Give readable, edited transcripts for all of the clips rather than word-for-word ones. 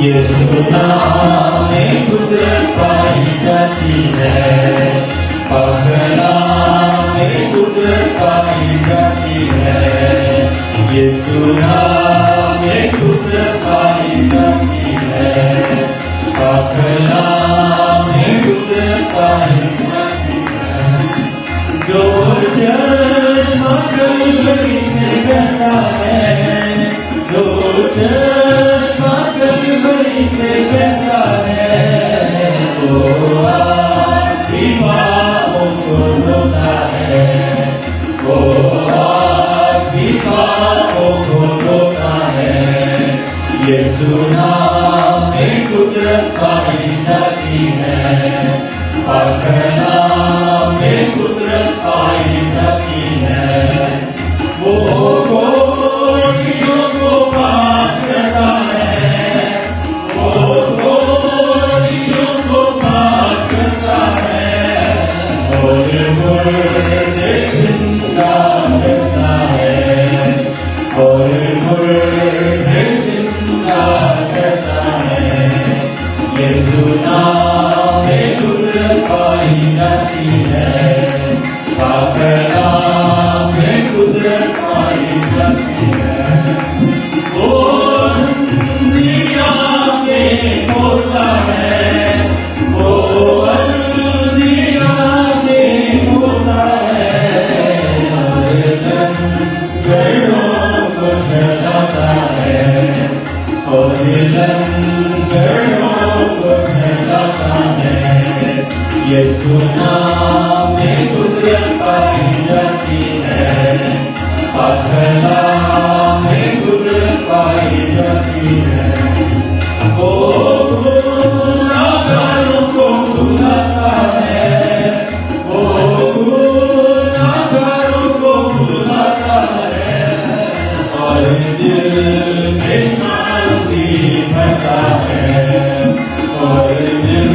यीशु नाम में कुदरत पाई जाती है, पहला में कुदरत पाई जाती है। यीशु नाम में कुदरत पाई जाती है, पहला में कुदरत पाई जाती है। जो चश्मा कलवरी से बहता है, जो चश्मा कलवरी से बहता है, वो आपकी पापों को धोता है, वो आपकी पापों को धोता है। यीशु नाम में कुदरत पाई जाती है, पहला में कुदरत पाई जाती है। वो कोड़ियों को माफ करता है, वो कोड़ियों को माफ करता है, और मुर्दे जिंदा करता है, और मुर्दे जिंदा करता है। यीशु नाम में कुदरत पाई जाती है, पहला में कुदरत पाई जाती है। वो अंधिया में होता है, वो अंधिया में होता है, और लंगड़ों को जलाता है, और लंगड़ों को जलाता है। यीशु नाम में कुदरत पाई जाती है, पहला में कुदरत पाई जाती है। वो गुनाहगारों को बुलाता है, वो गुनाहगारों को बुलाता है, और दिल में शांति भरता है, और दिल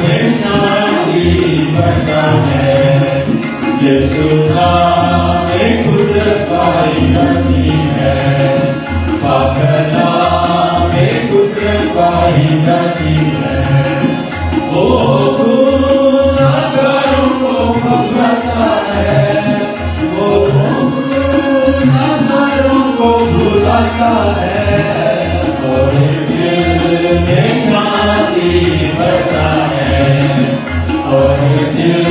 में शांति भरता है। यीशु नाम में कुदरत पाई जाती है, पहला में कुदरत पाई जाती है। वो गुनाहगारों को भगाता है, वो गुनाहगारों को बुलाता है, और दिल में शांति भरता है, और दिल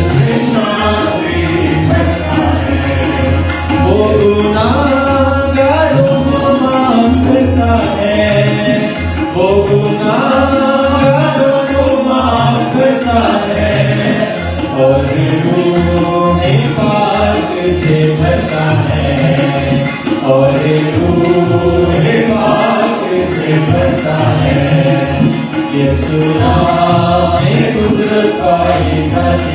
में शांति भरता है। वो गुनाहगारों को माफ करता है, वो गुनाहगारों को माफ करता है, और रूह पाक से भरता है, और रूह पाक से भरता है। यीशु नाम में कुदरत पाई जाती